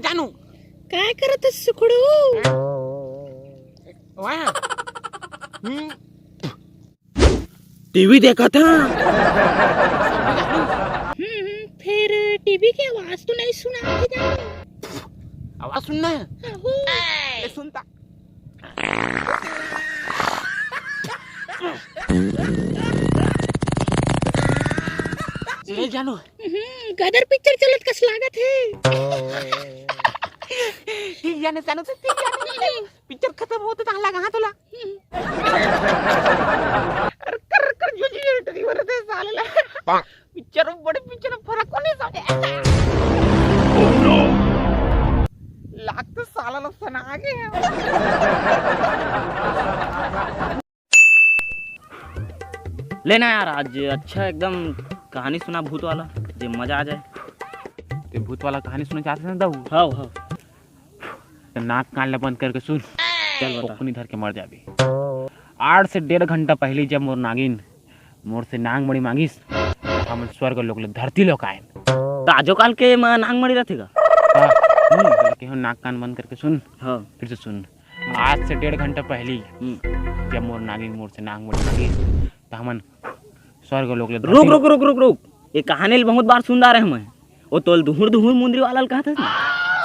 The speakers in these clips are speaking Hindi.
जानू काय करत सुखडू? वाह टीवी देखा था। फिर टीवी की आवाज तो नहीं सुना थी जानू? आवाज सुनना है? ये सुनता। ले जानू गदर पिक्चर चलत कस लागत है। याने जानू से पिक्चर खत्म होते तो लगा हां तुला अरे कर कर जो टीवी वर ते सालेला पिक्चर बड़े पिक्चर फरक कोणी सांगे ओह नो लागत सालाला सना आगे लेना यार आज अच्छा एकदम कहानी सुना भूत वाला जो मजा आ जाए। ते भूत वाला कहानी सुनना चाहते हैं दाऊ? हाँ हाँ तो नाक कान बंद करके सुन। चल बता। अपनी धर के मर जाबी। 8 से 1.5 घंटा पहले जब मोर नागिन मोर से नांग मणि मांगिस हम स्वर्ग लोग धरती लोग आए तो आजो काल के नांग मड़ी रहेगा। के नाक कान बंद करके सुन। हाँ फिर से सुन। आज से 1.5 घंटा पहले जब मोर नागिन मोर से नांग मणि मांगिस तो हमन स्वर्ग लोग रुक रुक रुक रुक रुक ये कहानी बहुत बार सुन रहे हैं। वो तोल दुहुर दुहुर मुंदरी वाला कहा था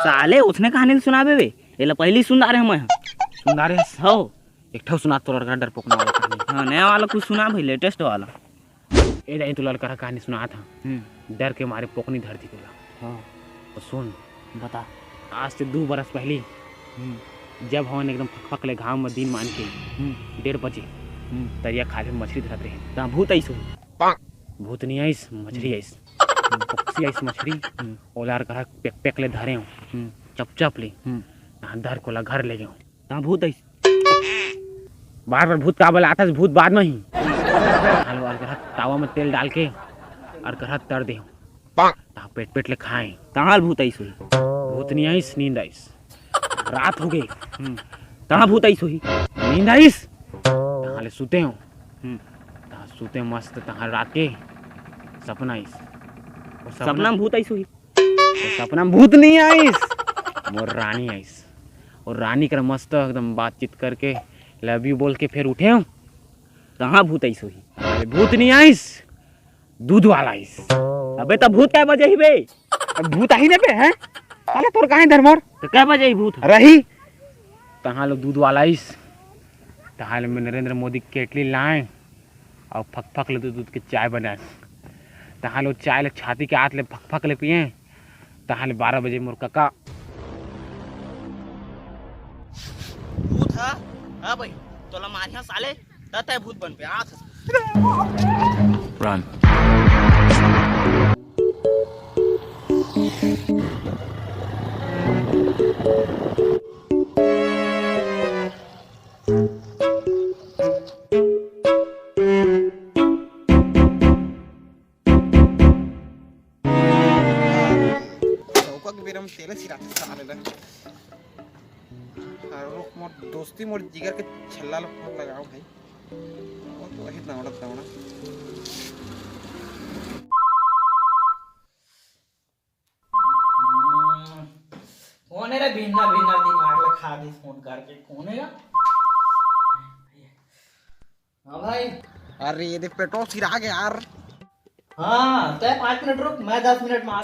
साले उसने कहानी सुनाबे वे ये पहली सुन रहे हैं। सुन रहे हो एक ठो सुना तो लड़का डर पोकना वाला कहानी। हाँ नया वाला कुछ सुना भाई लेटेस्ट वाला। ए नहीं तो लड़का कहानी सुना था डर के मारे पोकनी धरती को। हाँ तो सुन बता। आज से 2 बरस पहले जब हम एकदम पकले घाव में दिन मान के 1:30 बजे दरिया खाले में मछली धरते हैं। तो भूत ऐसो भूत नहीं आइस मछली आइस पक्षी आइस मछली ओलार करा पेक पेक ले धरे हूँ चप चप ले धर कोला घर ले गए। तो भूत ऐस बार बार भूत काबल आता है भूत बाद में ही और करा तावा में तेल डाल के और करा तर दे पेट पेट ले खाए। कहाँ भूत ऐसो भूत नहीं आइस नींद आइस रात हो गई कहाँ भूत ऐसो ही नींद आइस तहाँ ले सुते हो तहाँ सुते मस्त तहाँ रात के सपना आइस सपना में भूत ऐसो ही सपना में भूत नहीं आइस मोर रानी आइस और रानी कर मस्त एकदम बातचीत करके लव यू बोल के फिर उठे हूँ। कहाँ भूत ऐसो ही भूत नहीं आइस दूध वाला आइस। अबे तो भूत क्या बजे ही बे भूत आई ना पे हैं साले तोर काहे धर्मोर तो क्या बजे ही भूत रही तहाँ लो दूध वाला आइस तहाँ में नरेंद्र मोदी केटली लाए और फक फक ले दूध के चाय बनाए तहाँ लो चाय ले छाती के हाथ ले फक फक ले पिए तहाँ ले 12 बजे मोर काका भूत है। हाँ भाई तोला मारिया साले तत है भूत बन पे आँख रन मोर दोस्ती मोर जिगर के छल्ला ला फोन लगाओ भाई और तो वही दावड़ा दावड़ा कौन है रे भिन्ना भिन्ना दिमाग ला खा दी फोन करके कौन है? हाँ भाई अरे ये देख पेट्रोल सिरा गया यार। हाँ तो 5 मिनट रुक मैं 10 मिनट मार।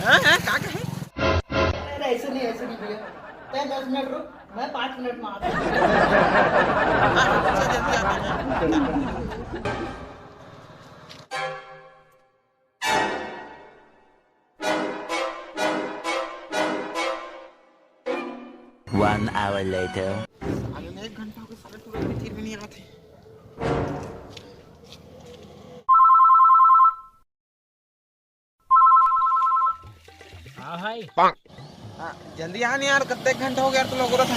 हाँ क्या कहे अरे ऐसे नहीं भैया तो 10 मिनट रुक मैं 5 मिनट मार। जल्दी आता है 1 hour later. अरे 1 घंटा हो गया साले टूर फिर भी नहीं आते। हाँ भाई हाँ जल्दी आ नहीं यार कितने घंटा हो गया यार तू लोग था।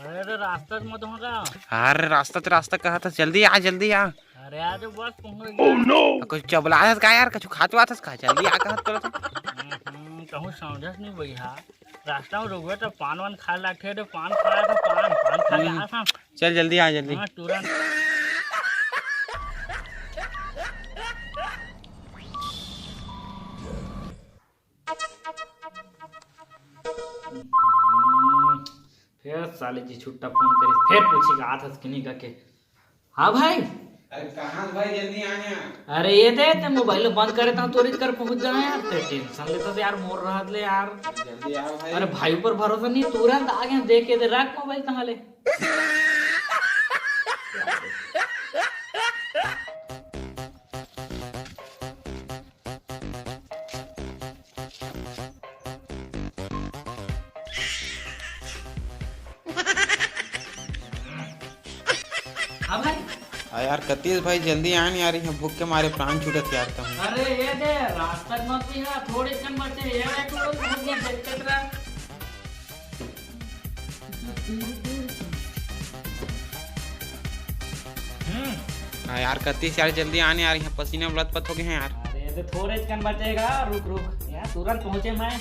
अरे रास्ता मत होगा। अरे रास्ता कहा था जल्दी आ अरे यार तो बस पहुंच गया। कुछ चबला था का यार कुछ खातवा था का जल्दी आ कहा तो कहूँ समझस नहीं भैया रास्ता में रुके तो पान वान खा लाखे तो पान खाया था पान खा के आया था। चल जल्दी आ जल्दी। हाँ तुरंत फिर साले जी छुट्टा फोन करी फिर पूछी का आथस कि नहीं करके। हाँ भाई। अरे कहाँ भाई जल्दी आने। अरे ये दे ते मोबाइल बंद करे तो तुरंत कर पहुंच जाए यार। ते टेंशन लेता था यार मोर रहा ले यार। जल्दी आओ भाई। अरे भाई ऊपर भरोसा नहीं तुरंत आ गया देख के दे रख मोबाइल कहाँ ले। हाँ भाई। यार कतीस भाई जल्दी आने यार, यहाँ भूख के मारे प्राण छूटत यार तुम। अरे ये दे रास्ता मत भी है थोड़े कन बचे ये देखो पहुंच गया देखते रहा। यार कतीस यार जल्दी आने यार, यहाँ पसीने में लथपथ हो गए हैं यार। अरे ये थोड़े कन बचेगा रुक रुक यार तुरंत पहुंचे मैं।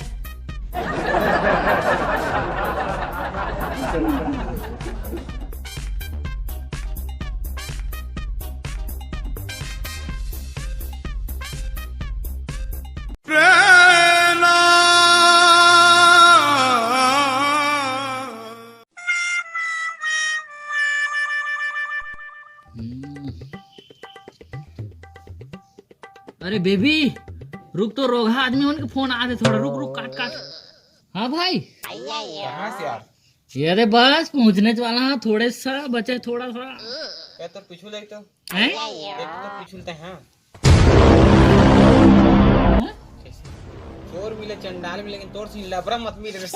अरे बेबी रुक तो रोगा आदमी उनके फोन आ रहे थोड़ा रुक रुक काट काट। हाँ भाई कहाँ से यार? ये अरे बस पहुंचने वाला हाँ थोड़े सा बचे थोड़ा थोड़ा। क्या तो पिछू देख तो हैं? एक तो पिछुलते हैं चोर मिले चंडाल मिले लेकिन तोर सी लबरा मत मिले रे।